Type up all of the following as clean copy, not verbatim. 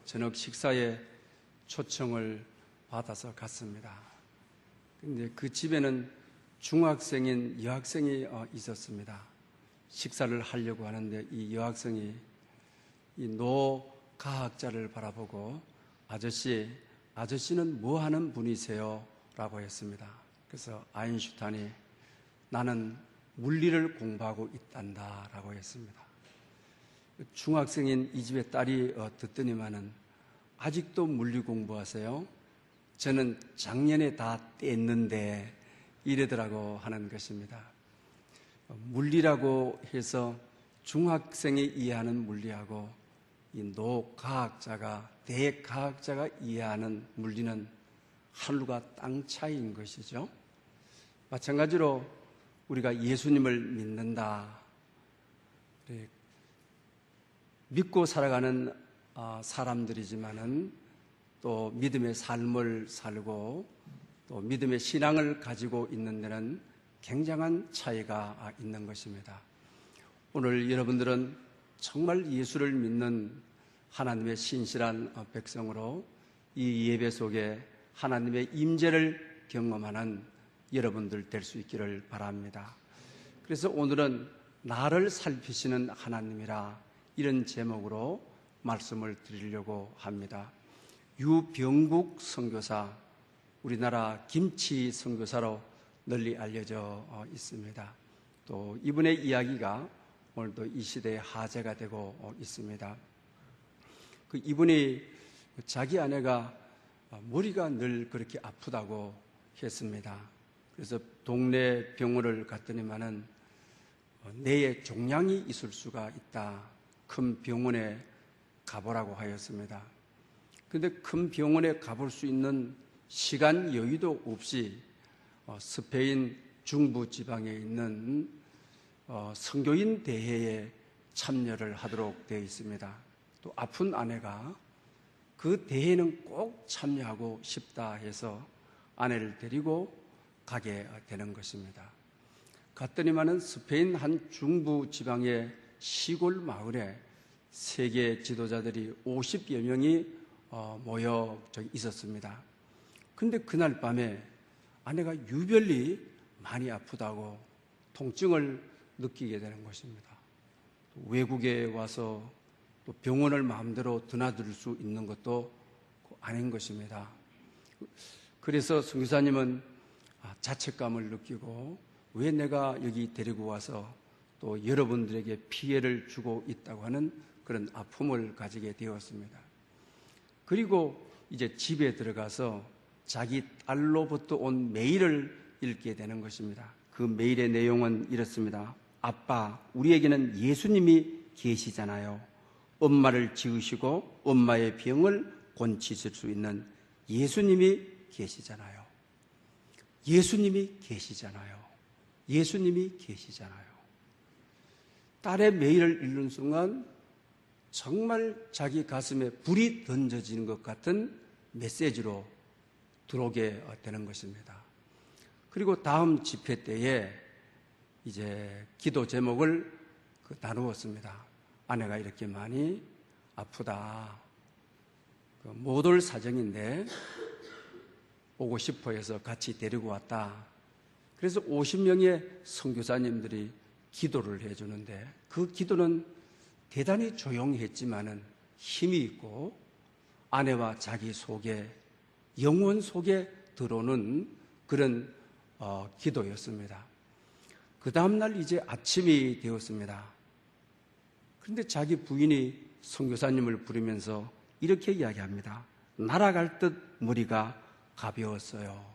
저녁 식사에 초청을 받아서 갔습니다. 근데 그 집에는 중학생인 여학생이 있었습니다. 식사를 하려고 하는데 이 여학생이 이 노과학자를 바라보고 아저씨는 뭐 하는 분이세요? 라고 했습니다. 그래서 아인슈타인이 나는 물리를 공부하고 있단다 라고 했습니다. 중학생인 이 집의 딸이 듣더니만은 아직도 물리 공부하세요? 저는 작년에 다 뗐는데 이러더라고 하는 것입니다. 물리라고 해서 중학생이 이해하는 물리하고 이 노과학자가 대과학자가 이해하는 물리는 하늘과 땅 차이인 것이죠. 마찬가지로 우리가 예수님을 믿는다, 믿고 살아가는 사람들이지만은 또 믿음의 삶을 살고 또 믿음의 신앙을 가지고 있는 데는 굉장한 차이가 있는 것입니다. 오늘 여러분들은 정말 예수를 믿는 하나님의 신실한 백성으로 이 예배 속에 하나님의 임재를 경험하는 여러분들 될 수 있기를 바랍니다. 그래서 오늘은 나를 살피시는 하나님이라 이런 제목으로 말씀을 드리려고 합니다. 유병국 선교사, 우리나라 김치 선교사로 널리 알려져 있습니다. 또 이분의 이야기가 오늘도 이 시대의 화제가 되고 있습니다. 이분이 자기 아내가 머리가 늘 그렇게 아프다고 했습니다. 그래서 동네 병원을 갔더니만은 뇌에 종양이 있을 수가 있다. 큰 병원에 가보라고 하였습니다. 그런데 큰 병원에 가볼 수 있는 시간 여유도 없이 스페인 중부 지방에 있는 선교인 대회에 참여를 하도록 되어 있습니다. 또 아픈 아내가 그 대회는 꼭 참여하고 싶다 해서 아내를 데리고 가게 되는 것입니다. 갔더니만은 스페인 한 중부 지방의 시골 마을에 세계 지도자들이 50여 명이 모여 있었습니다. 근데 그날 밤에 아내가 유별리 많이 아프다고 통증을 느끼게 되는 것입니다. 외국에 와서 또 병원을 마음대로 드나들 수 있는 것도 아닌 것입니다. 그래서 선교사님은 자책감을 느끼고 왜 내가 여기 데리고 와서 또 여러분들에게 피해를 주고 있다고 하는 그런 아픔을 가지게 되었습니다. 그리고 이제 집에 들어가서 자기 딸로부터 온 메일을 읽게 되는 것입니다. 그 메일의 내용은 이렇습니다. 아빠, 우리에게는 예수님이 계시잖아요. 엄마를 지으시고 엄마의 병을 고치실 수 있는 예수님이 계시잖아요. 예수님이 계시잖아요. 예수님이 계시잖아요. 딸의 메일을 읽는 순간 정말 자기 가슴에 불이 던져지는 것 같은 메시지로 들어오게 되는 것입니다. 그리고 다음 집회 때에 이제 기도 제목을 나누었습니다. 아내가 이렇게 많이 아프다. 못 올 사정인데 오고 싶어 해서 같이 데리고 왔다. 그래서 50명의 선교사님들이 기도를 해주는데 그 기도는 대단히 조용했지만은 힘이 있고 아내와 자기 속에 영혼 속에 들어오는 그런 기도였습니다. 그 다음날 이제 아침이 되었습니다. 그런데 자기 부인이 선교사님을 부르면서 이렇게 이야기합니다. 날아갈 듯 머리가 가벼웠어요.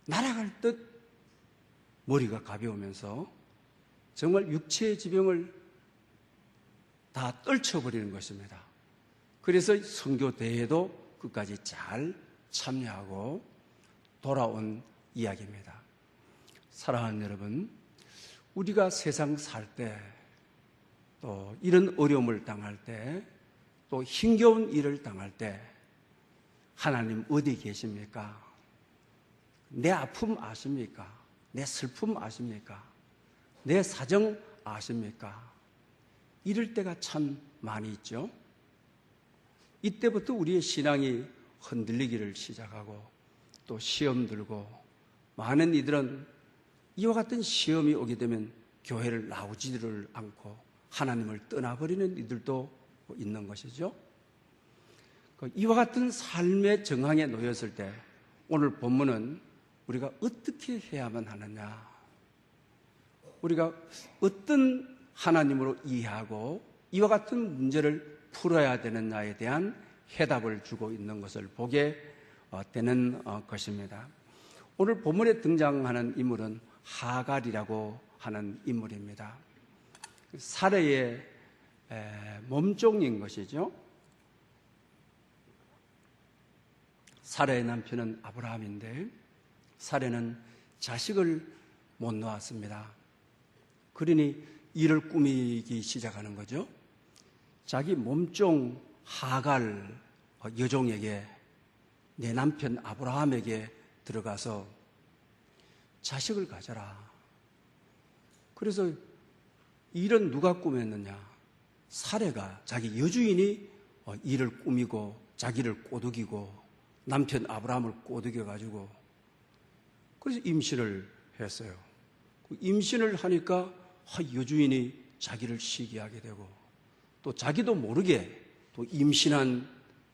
날아갈 듯 머리가 가벼우면서 정말 육체의 지병을 다 떨쳐버리는 것입니다. 그래서 선교대회도 끝까지 잘 참여하고 돌아온 이야기입니다. 사랑하는 여러분, 우리가 세상 살 때 또 이런 어려움을 당할 때 또 힘겨운 일을 당할 때 하나님 어디 계십니까? 내 아픔 아십니까? 내 슬픔 아십니까? 내 사정 아십니까? 이럴 때가 참 많이 있죠. 이때부터 우리의 신앙이 흔들리기를 시작하고 또 시험 들고 많은 이들은 이와 같은 시험이 오게 되면 교회를 나오지를 않고 하나님을 떠나버리는 이들도 있는 것이죠. 이와 같은 삶의 정황에 놓였을 때 오늘 본문은 우리가 어떻게 해야만 하느냐, 우리가 어떤 하나님으로 이해하고 이와 같은 문제를 풀어야 되느냐에 대한 해답을 주고 있는 것을 보게 되는 것입니다. 오늘 본문에 등장하는 인물은 하갈이라고 하는 인물입니다. 사레의 몸종인 것이죠. 사레의 남편은 아브라함인데 사레는 자식을 못 낳았습니다. 그러니 이를 꾸미기 시작하는 거죠. 자기 몸종 하갈 여종에게, 내 남편 아브라함에게 들어가서 자식을 가져라. 그래서 일은 누가 꾸몄느냐? 사레가, 자기 여주인이 일을 꾸미고 자기를 꼬드기고 남편 아브라함을 꼬드겨가지고 그래서 임신을 했어요. 임신을 하니까 여주인이 자기를 시기하게 되고 또 자기도 모르게 또 임신한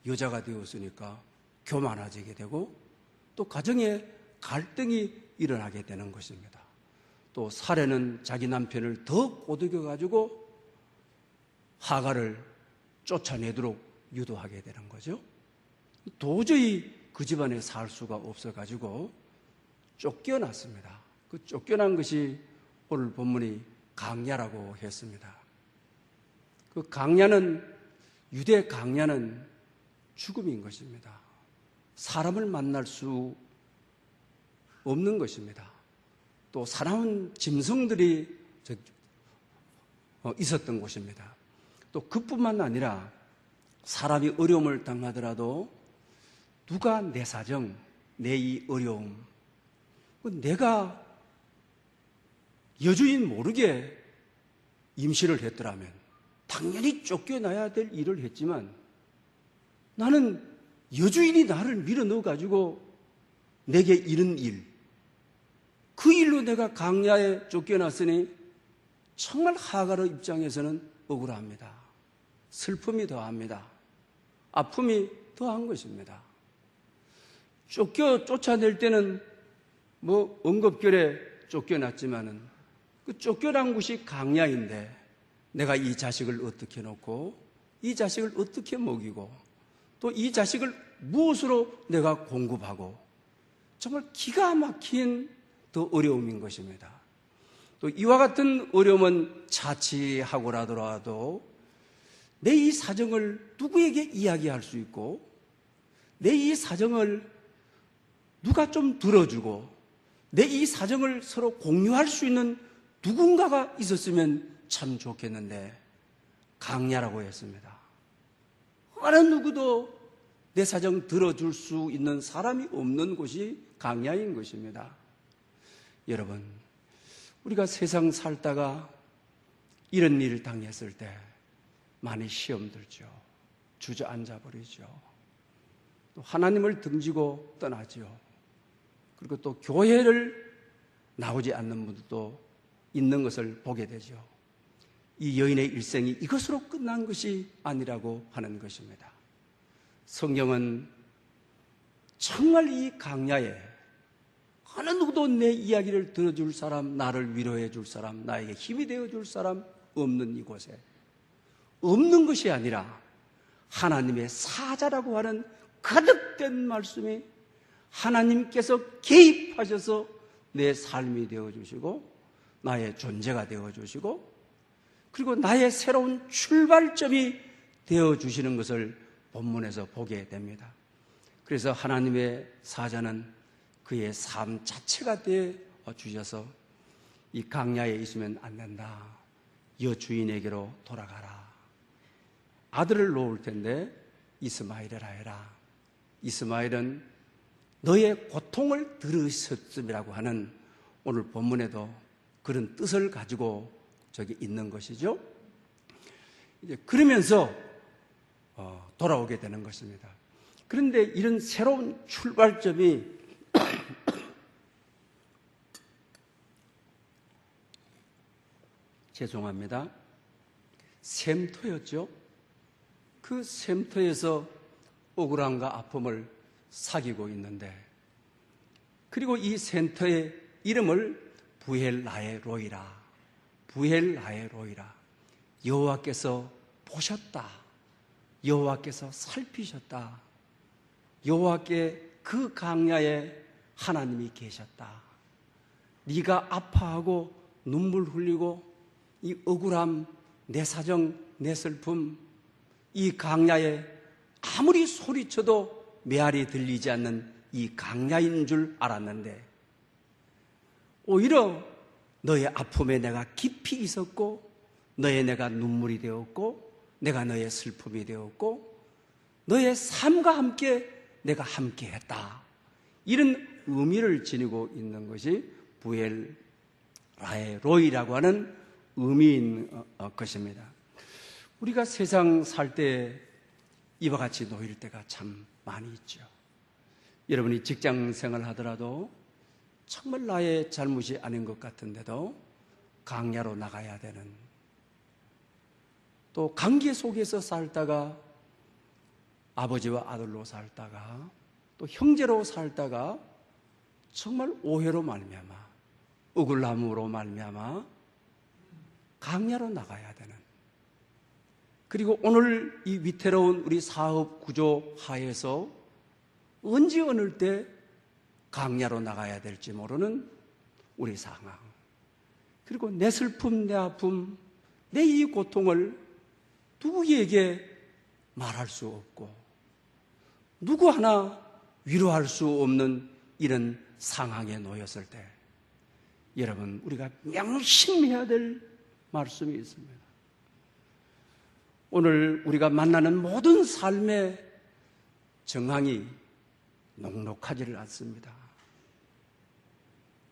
여자가 되었으니까 교만해지게 되고 또 가정에 갈등이 일어나게 되는 것입니다. 또 사레는 자기 남편을 더 꼬드겨가지고 하갈을 쫓아내도록 유도하게 되는 거죠. 도저히 그 집안에 살 수가 없어가지고 쫓겨났습니다. 그 쫓겨난 것이 오늘 본문이 강야라고 했습니다. 그 강야는, 유대 강야는 죽음인 것입니다. 사람을 만날 수 없는 것입니다. 또 사나운 짐승들이 있었던 곳입니다. 또 그뿐만 아니라 사람이 어려움을 당하더라도 누가 내 사정, 내 이 어려움, 내가 여주인 모르게 임신을 했더라면 당연히 쫓겨나야 될 일을 했지만 나는 여주인이 나를 밀어넣어가지고 내게 이른 일, 그 일로 내가 강야에 쫓겨났으니 정말 하갈의 입장에서는 억울합니다. 슬픔이 더합니다. 아픔이 더한 것입니다. 쫓아낼 때는 엉겁결에 쫓겨났지만은 그 쫓겨난 곳이 강야인데 내가 이 자식을 어떻게 놓고 이 자식을 어떻게 먹이고 또 이 자식을 무엇으로 내가 공급하고 정말 기가 막힌 더 어려움인 것입니다. 또 이와 같은 어려움은 자취하고라도 내 이 사정을 누구에게 이야기할 수 있고 내 이 사정을 누가 좀 들어주고 내 이 사정을 서로 공유할 수 있는 누군가가 있었으면 참 좋겠는데 강야라고 했습니다. 어느 누구도 내 사정 들어줄 수 있는 사람이 없는 곳이 강야인 것입니다. 여러분, 우리가 세상 살다가 이런 일을 당했을 때 많이 시험 들죠. 주저앉아 버리죠. 또 하나님을 등지고 떠나죠. 그리고 또 교회를 나오지 않는 분들도 있는 것을 보게 되죠. 이 여인의 일생이 이것으로 끝난 것이 아니라고 하는 것입니다. 성경은 정말 이 강야에 어느 누구도 내 이야기를 들어줄 사람, 나를 위로해 줄 사람, 나에게 힘이 되어줄 사람 없는 이곳에 없는 것이 아니라 하나님의 사자라고 하는 가득된 말씀이 하나님께서 개입하셔서 내 삶이 되어주시고 나의 존재가 되어주시고 그리고 나의 새로운 출발점이 되어주시는 것을 본문에서 보게 됩니다. 그래서 하나님의 사자는 그의 삶 자체가 되어 주셔서 이 강야에 있으면 안 된다. 여주인에게로 돌아가라. 아들을 놓을 텐데 이스마엘이라 해라. 이스마엘은 너의 고통을 들으셨음이라고 하는 오늘 본문에도 그런 뜻을 가지고 저기 있는 것이죠. 이제 그러면서 돌아오게 되는 것입니다. 그런데 이런 새로운 출발점이 죄송합니다. 샘터였죠. 그 샘터에서 억울함과 아픔을 사귀고 있는데, 그리고 이 센터의 이름을 부엘라헤로이라, 부엘라헤로이라, 여호와께서 보셨다, 여호와께서 살피셨다, 여호와께 그 강야에 하나님이 계셨다. 네가 아파하고 눈물 흘리고 이 억울함, 내 사정, 내 슬픔, 이 강야에 아무리 소리쳐도 메아리 들리지 않는 이 강야인 줄 알았는데, 오히려 너의 아픔에 내가 깊이 있었고, 너의 내가 눈물이 되었고, 내가 너의 슬픔이 되었고, 너의 삶과 함께 내가 함께 했다. 이런 의미를 지니고 있는 것이 부엘라헤로이라고 하는 의미인 것입니다. 우리가 세상 살 때 이와 같이 놓일 때가 참 많이 있죠. 여러분이 직장 생활 하더라도 정말 나의 잘못이 아닌 것 같은데도 강야로 나가야 되는, 또 관계 속에서 살다가 아버지와 아들로 살다가 또 형제로 살다가 정말 오해로 말미암아, 억울함으로 말미암아 강야로 나가야 되는, 그리고 오늘 이 위태로운 우리 사업 구조 하에서 언제 어느 때 강야로 나가야 될지 모르는 우리 상황, 그리고 내 슬픔, 내 아픔, 내 이 고통을 누구에게 말할 수 없고 누구 하나 위로할 수 없는 이런 상황에 놓였을 때, 여러분, 우리가 명심해야 될 말씀이 있습니다. 오늘 우리가 만나는 모든 삶의 정황이 녹록하지를 않습니다.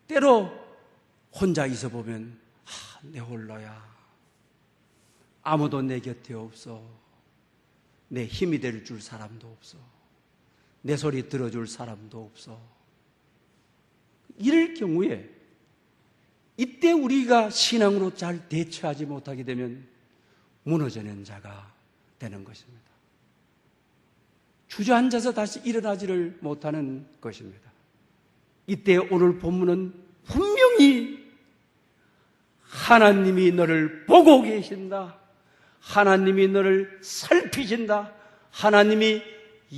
때로 혼자 있어 보면 내 홀로야, 아무도 내 곁에 없어, 내 힘이 될 줄 사람도 없어, 내 소리 들어줄 사람도 없어. 이럴 경우에 이때 우리가 신앙으로 잘 대처하지 못하게 되면 무너지는 자가 되는 것입니다. 주저앉아서 다시 일어나지를 못하는 것입니다. 이때 오늘 본문은 분명히 하나님이 너를 보고 계신다, 하나님이 너를 살피신다, 하나님이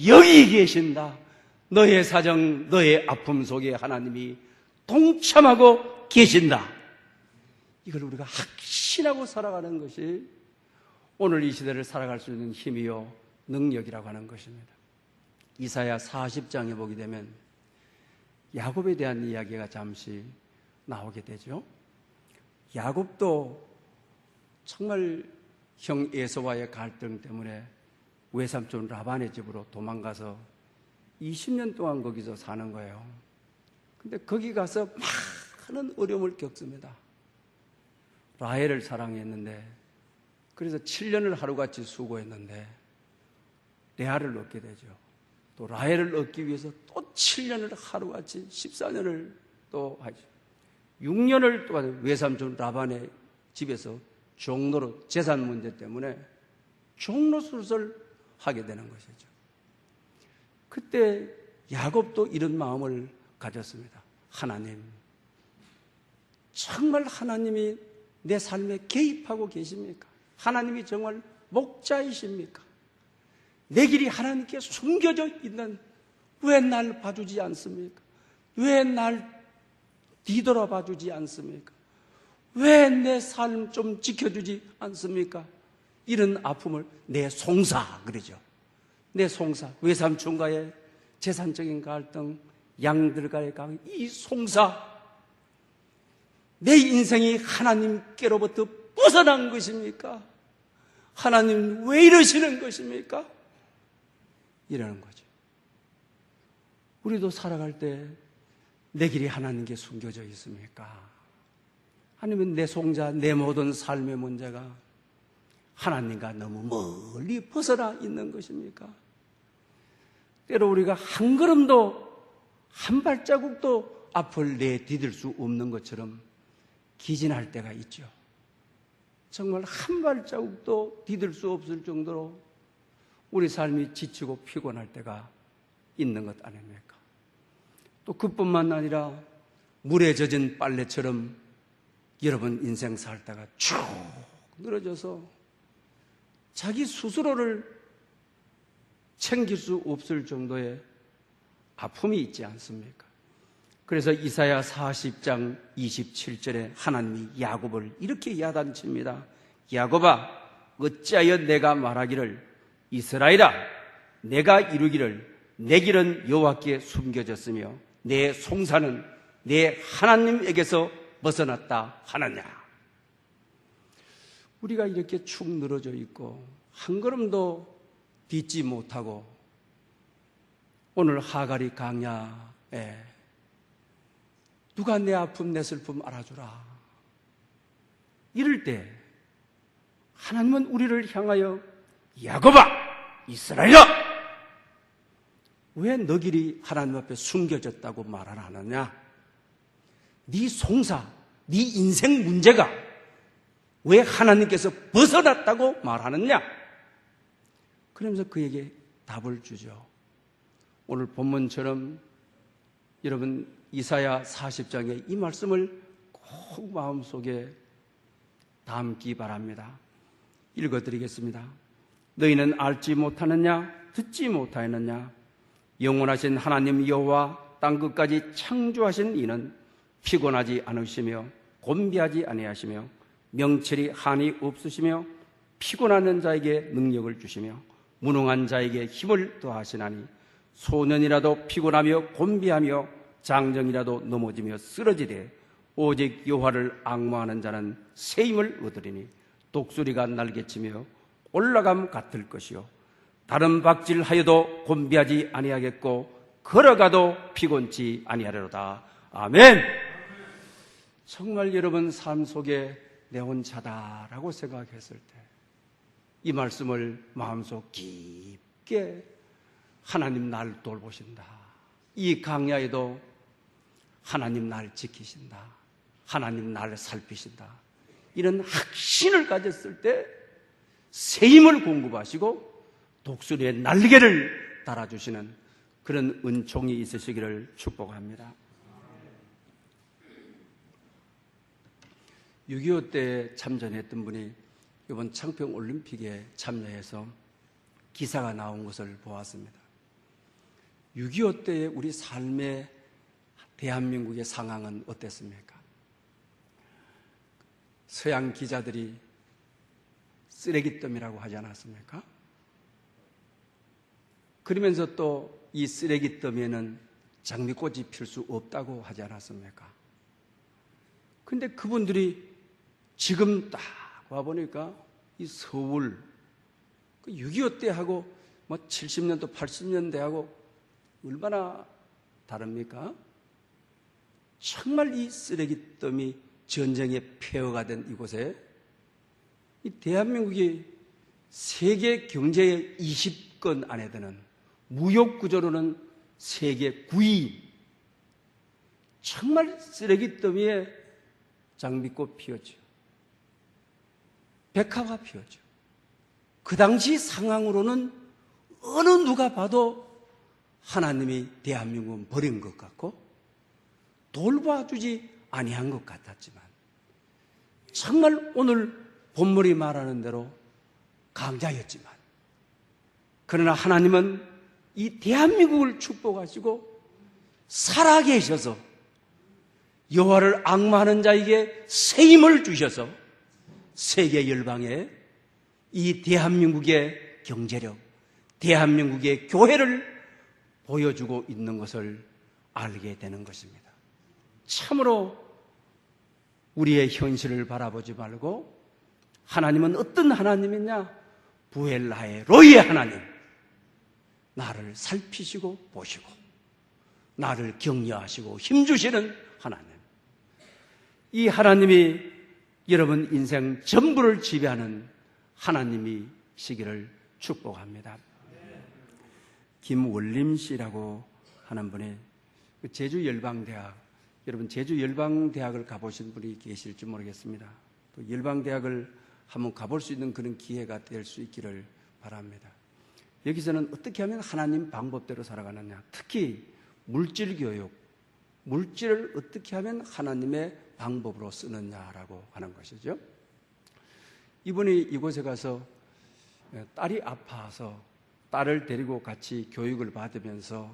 여기 계신다, 너의 사정, 너의 아픔 속에 하나님이 동참하고 계신다, 이걸 우리가 확신하고 살아가는 것이 오늘 이 시대를 살아갈 수 있는 힘이요 능력이라고 하는 것입니다. 이사야 40장에 보게 되면 야곱에 대한 이야기가 잠시 나오게 되죠. 야곱도 정말 형 에서와의 갈등 때문에 외삼촌 라반의 집으로 도망가서 20년 동안 거기서 사는 거예요. 근데 거기 가서 많은 어려움을 겪습니다. 라헬을 사랑했는데, 그래서 7년을 하루같이 수고했는데 레아를 얻게 되죠. 또 라헬을 얻기 위해서 또 7년을 하루같이 14년을 또 하죠. 6년을 동안 외삼촌 라반의 집에서 종로로, 재산 문제 때문에 종로 수술을 하게 되는 것이죠. 그때 야곱도 이런 마음을 가졌습니다. 하나님, 정말 하나님이 내 삶에 개입하고 계십니까? 하나님이 정말 목자이십니까? 내 길이 하나님께 숨겨져 있는, 왜 날 봐주지 않습니까? 왜 날 뒤돌아봐 주지 않습니까? 왜 내 삶 좀 지켜주지 않습니까? 이런 아픔을 내 송사, 그러죠. 내 송사, 외삼촌과의 재산적인 갈등, 양들과의 갈등, 이 송사, 내 인생이 하나님께로부터 벗어난 것입니까? 하나님 왜 이러시는 것입니까? 이러는 거죠. 우리도 살아갈 때 내 길이 하나님께 숨겨져 있습니까? 아니면 내 송자, 내 모든 삶의 문제가 하나님과 너무 멀리 벗어나 있는 것입니까? 때로 우리가 한 걸음도, 한 발자국도 앞을 내디딜 수 없는 것처럼 기진할 때가 있죠. 정말 한 발자국도 디딜 수 없을 정도로 우리 삶이 지치고 피곤할 때가 있는 것 아닙니까? 또 그뿐만 아니라 물에 젖은 빨래처럼 여러분 인생 살다가 쭉 늘어져서 자기 스스로를 챙길 수 없을 정도의 아픔이 있지 않습니까? 그래서 이사야 40장 27절에 하나님이 야곱을 이렇게 야단칩니다. 야곱아, 어찌하여 내가 말하기를 이스라엘아, 내가 이루기를 내 길은 여호와께 숨겨졌으며 내 송사는 내 하나님에게서 벗어났다 하느냐. 우리가 이렇게 축 늘어져 있고 한 걸음도 딛지 못하고 오늘 하갈이 강야에 누가 내 아픔 내 슬픔 알아주라 이럴 때 하나님은 우리를 향하여 야곱아, 이스라엘아, 왜 너 길이 하나님 앞에 숨겨졌다고 말 안 하느냐? 네 송사, 네 인생 문제가 왜 하나님께서 벗어났다고 말하느냐? 그러면서 그에게 답을 주죠. 오늘 본문처럼 여러분 이사야 40장의 이 말씀을 꼭 마음속에 담기 바랍니다. 읽어드리겠습니다. 너희는 알지 못하느냐? 듣지 못하였느냐? 영원하신 하나님 여호와 땅끝까지 창조하신 이는 피곤하지 않으시며 곤비하지 아니하시며 명철이 한이 없으시며 피곤하는 자에게 능력을 주시며 무능한 자에게 힘을 더하시나니 소년이라도 피곤하며 곤비하며 장정이라도 넘어지며 쓰러지되 오직 여호와를 앙망하는 자는 새 힘을 얻으리니 독수리가 날개치며 올라감 같을 것이요 다른 박질하여도 곤비하지 아니하겠고 걸어가도 피곤치 아니하리로다. 아멘. 정말 여러분 삶 속에 내 혼자다라고 생각했을 때 이 말씀을 마음속 깊게 하나님 날 돌보신다. 이 강야에도 하나님 날 지키신다. 하나님 날 살피신다. 이런 확신을 가졌을 때 새 힘을 공급하시고 독수리의 날개를 달아주시는 그런 은총이 있으시기를 축복합니다. 6.25 때 참전했던 분이 이번 창평 올림픽에 참여해서 기사가 나온 것을 보았습니다. 6.25 때의 우리 삶의 대한민국의 상황은 어땠습니까? 서양 기자들이 쓰레기더미라고 하지 않았습니까? 그러면서 또 이 쓰레기더미에는 장미꽃이 필 수 없다고 하지 않았습니까? 근데 그분들이 지금 딱 와보니까 이 서울 6.25 때하고 뭐 70년도 80년대하고 얼마나 다릅니까? 정말 이 쓰레기더미 전쟁의 폐허가 된 이곳에 이 대한민국이 세계 경제의 20권 안에 드는 무역 구조로는 세계 9위, 정말 쓰레기더미에 장미꽃 피었죠. 백화가 피었죠. 그 당시 상황으로는 어느 누가 봐도 하나님이 대한민국은 버린 것 같고 돌봐주지 아니한 것 같았지만 정말 오늘 본문이 말하는 대로 강자였지만 그러나 하나님은 이 대한민국을 축복하시고 살아계셔서 여호와를 앙망하는 자에게 새 힘을 주셔서 세계 열방에 이 대한민국의 경제력, 대한민국의 교회를 보여주고 있는 것을 알게 되는 것입니다. 참으로 우리의 현실을 바라보지 말고 하나님은 어떤 하나님이냐? 부엘라의 로이의 하나님, 나를 살피시고 보시고 나를 격려하시고 힘주시는 하나님. 이 하나님이 여러분 인생 전부를 지배하는 하나님이시기를 축복합니다. 김원림 씨라고 하는 분이 제주열방대학, 여러분 제주열방대학을 가보신 분이 계실지 모르겠습니다. 또 열방대학을 한번 가볼 수 있는 그런 기회가 될 수 있기를 바랍니다. 여기서는 어떻게 하면 하나님 방법대로 살아가느냐, 특히 물질교육, 물질을 어떻게 하면 하나님의 방법으로 쓰느냐라고 하는 것이죠. 이분이 이곳에 가서 딸이 아파서 딸을 데리고 같이 교육을 받으면서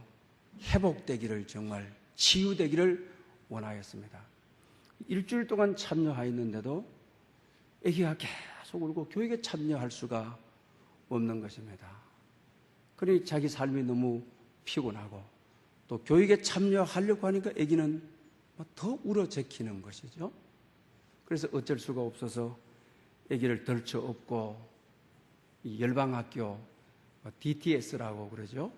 회복되기를, 정말 치유되기를 원하였습니다. 일주일 동안 참여하였는데도 아기가 계속 울고 교육에 참여할 수가 없는 것입니다. 그러니 자기 삶이 너무 피곤하고 또 교육에 참여하려고 하니까 아기는 더 울어 제키는 것이죠. 그래서 어쩔 수가 없어서 아기를 덜쳐 업고 열방학교 DTS라고 그러죠.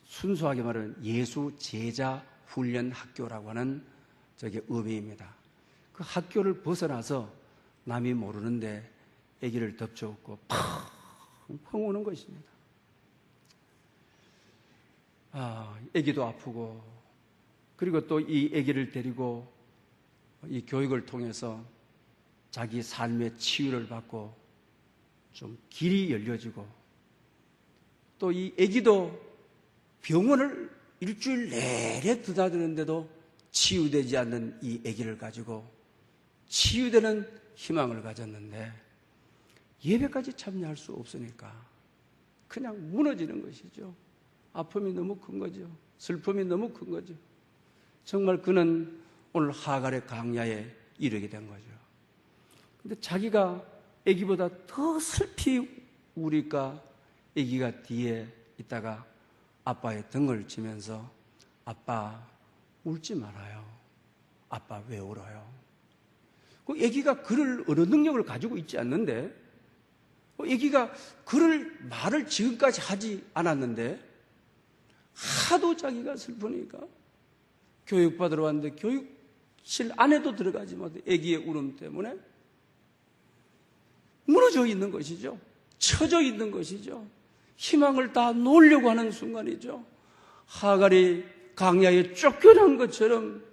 순수하게 말하면 예수 제자 훈련 학교라고 하는 저게 의미입니다. 그 학교를 벗어나서 남이 모르는데 아기를 덮쳐 업고 펑펑 우는 것입니다. 아기도 아프고, 그리고 또 이 아기를 데리고 이 교육을 통해서 자기 삶의 치유를 받고 좀 길이 열려지고, 또 이 아기도 병원을 일주일 내내 드나드는데도 치유되지 않는 이 아기를 가지고 치유되는 희망을 가졌는데 예배까지 참여할 수 없으니까 그냥 무너지는 것이죠. 아픔이 너무 큰 거죠. 슬픔이 너무 큰 거죠. 정말 그는 오늘 하갈의 광야에 이르게 된 거죠. 근데 자기가 아기보다 더 슬피 우니까 아기가 뒤에 있다가 아빠의 등을 치면서 아빠 울지 말아요. 아빠 왜 울어요? 그 아기가 그럴 어느 능력을 가지고 있지 않는데, 아기가 그럴 말을 지금까지 하지 않았는데 하도 자기가 슬프니까 교육받으러 왔는데 교육실 안에도 들어가지 못해 아기의 울음 때문에 무너져 있는 것이죠. 처져 있는 것이죠. 희망을 다 놓으려고 하는 순간이죠. 하갈이 광야에 쫓겨난 것처럼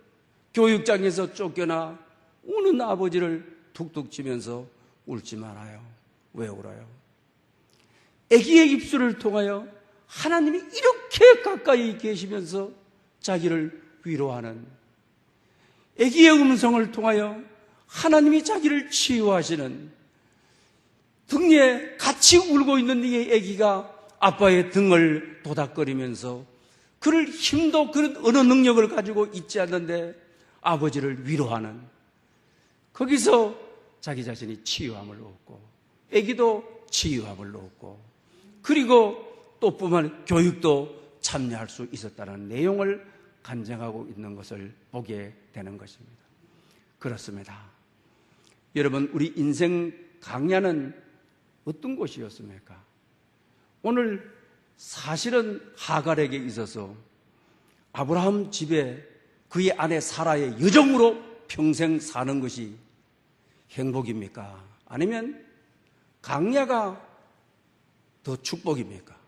교육장에서 쫓겨나 우는 아버지를 툭툭 치면서 울지 말아요. 왜 울어요? 아기의 입술을 통하여 하나님이 이렇게 가까이 계시면서 자기를 위로하는, 아기의 음성을 통하여 하나님이 자기를 치유하시는, 등에 같이 울고 있는 이 아기가 아빠의 등을 도닥거리면서 그럴 힘도 그런 어느 능력을 가지고 있지 않는데 아버지를 위로하는, 거기서 자기 자신이 치유함을 얻고 아기도 치유함을 얻고, 그리고 또 뿐만 교육도 참여할 수 있었다는 내용을 간증하고 있는 것을 보게 되는 것입니다. 그렇습니다. 여러분, 우리 인생 강야는 어떤 곳이었습니까? 오늘 사실은 하갈에게 있어서 아브라함 집에 그의 아내 사라의 여종으로 평생 사는 것이 행복입니까? 아니면 강야가 더 축복입니까?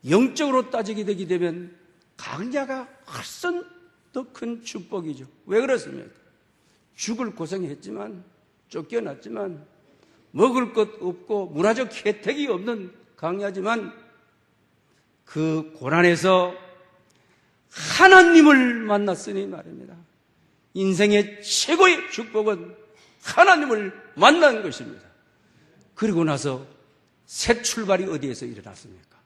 영적으로 따지게 되게 되면 강야가 훨씬 더 큰 축복이죠. 왜 그렇습니까? 죽을 고생했지만, 쫓겨났지만, 먹을 것 없고 문화적 혜택이 없는 강야지만 그 고난에서 하나님을 만났으니 말입니다. 인생의 최고의 축복은 하나님을 만난 것입니다. 그리고 나서 새 출발이 어디에서 일어났습니까?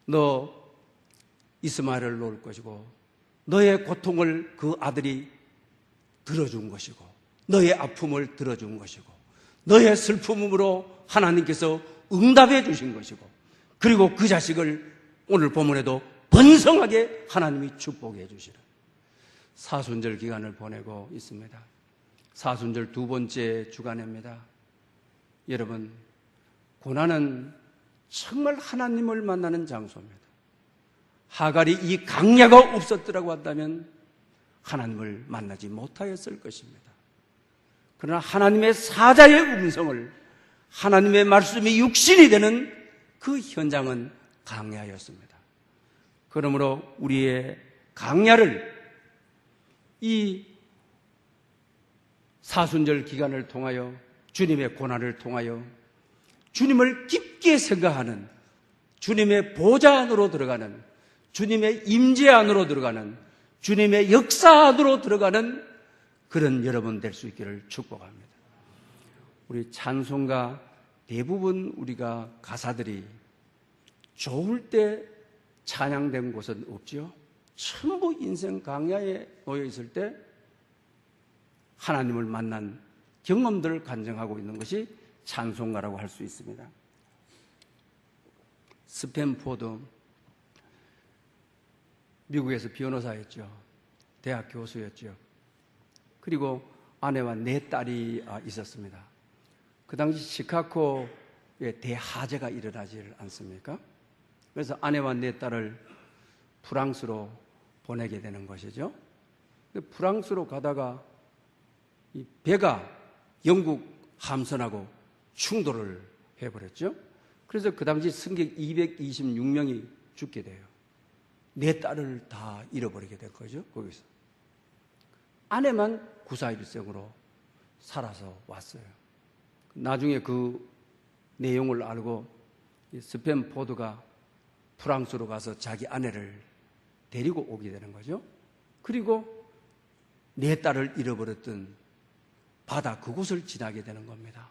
너 이스마엘을 놓을 것이고 너의 고통을 그 아들이 들어준 것이고 너의 아픔을 들어준 것이고 너의 슬픔으로 하나님께서 응답해 주신 것이고, 그리고 그 자식을 오늘 본문에도 번성하게 하나님이 축복해 주시는 사순절 기간을 보내고 있습니다. 사순절 두 번째 주간입니다. 여러분, 고난은 정말 하나님을 만나는 장소입니다. 하갈이 이 강야가 없었더라고 한다면 하나님을 만나지 못하였을 것입니다. 그러나 하나님의 사자의 음성을 하나님의 말씀이 육신이 되는 그 현장은 강야였습니다. 그러므로 우리의 강야를 이 사순절 기간을 통하여 주님의 고난을 통하여 주님을 깊게 생각하는 주님의 보좌 안으로 들어가는 주님의 임재 안으로 들어가는 주님의 역사 안으로 들어가는 그런 여러분 될 수 있기를 축복합니다. 우리 찬송가 대부분 우리가 가사들이 좋을 때 찬양된 곳은 없죠. 전부 인생 강야에 놓여 있을 때 하나님을 만난 경험들을 간증하고 있는 것이 찬송가라고 할 수 있습니다. 스탠포드, 미국에서 변호사였죠. 대학 교수였죠. 그리고 아내와 4딸이 있었습니다. 그 당시 시카고에 대화재가 일어나지 않습니까? 그래서 아내와 4딸을 프랑스로 보내게 되는 것이죠. 프랑스로 가다가 이 배가 영국 함선하고 충돌을 해버렸죠. 그래서 그 당시 승객 226명이 죽게 돼요. 4딸을 다 잃어버리게 된 거죠. 거기서 아내만 구사일생으로 살아서 왔어요. 나중에 그 내용을 알고 스탠포드가 프랑스로 가서 자기 아내를 데리고 오게 되는 거죠. 그리고 4딸을 잃어버렸던 바다 그곳을 지나게 되는 겁니다.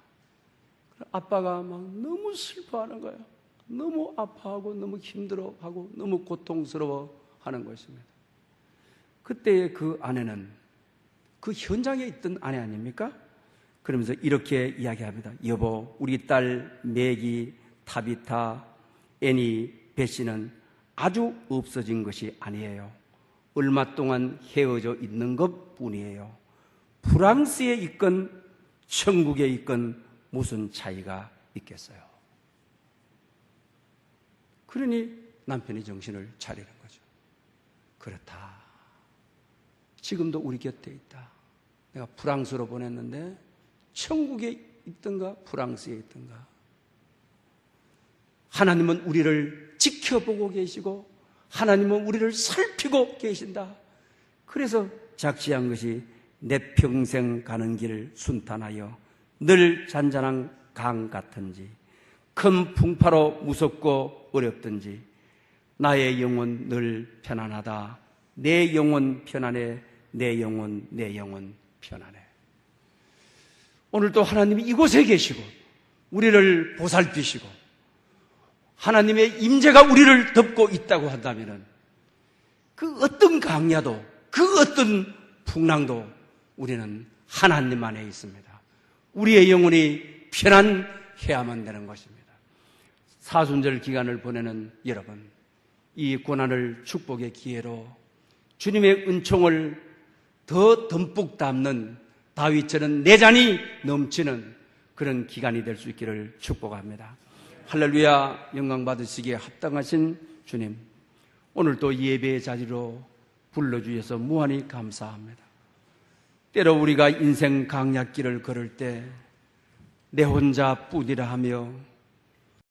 아빠가 막 너무 슬퍼하는 거예요. 너무 아파하고 너무 힘들어하고 너무 고통스러워하는 것입니다. 그때의 그 아내는 그 현장에 있던 아내 아닙니까? 그러면서 이렇게 이야기합니다. 여보, 우리 딸 매기, 타비타, 애니, 베시는 아주 없어진 것이 아니에요. 얼마 동안 헤어져 있는 것 뿐이에요. 프랑스에 있건 천국에 있건 무슨 차이가 있겠어요. 그러니 남편이 정신을 차리는 거죠. 그렇다. 지금도 우리 곁에 있다. 내가 프랑스로 보냈는데 천국에 있던가 프랑스에 있던가 하나님은 우리를 지켜보고 계시고 하나님은 우리를 살피고 계신다. 그래서 작시한 것이 내 평생 가는 길 순탄하여 늘 잔잔한 강 같은지 큰 풍파로 무섭고 어렵든지 나의 영혼 늘 편안하다. 내 영혼 편안해. 내 영혼 편안해. 오늘도 하나님이 이곳에 계시고 우리를 보살피시고 하나님의 임재가 우리를 덮고 있다고 한다면 그 어떤 강야도 그 어떤 풍랑도 우리는 하나님 안에 있습니다. 우리의 영혼이 편안해야만 되는 것입니다. 사순절 기간을 보내는 여러분, 이 고난을 축복의 기회로 주님의 은총을 더 듬뿍 담는 다윗처럼 내잔이 넘치는 그런 기간이 될 수 있기를 축복합니다. 할렐루야. 영광 받으시기에 합당하신 주님, 오늘도 예배의 자리로 불러주셔서 무한히 감사합니다. 때로 우리가 인생 강약길을 걸을 때 내 혼자 뿐이라 하며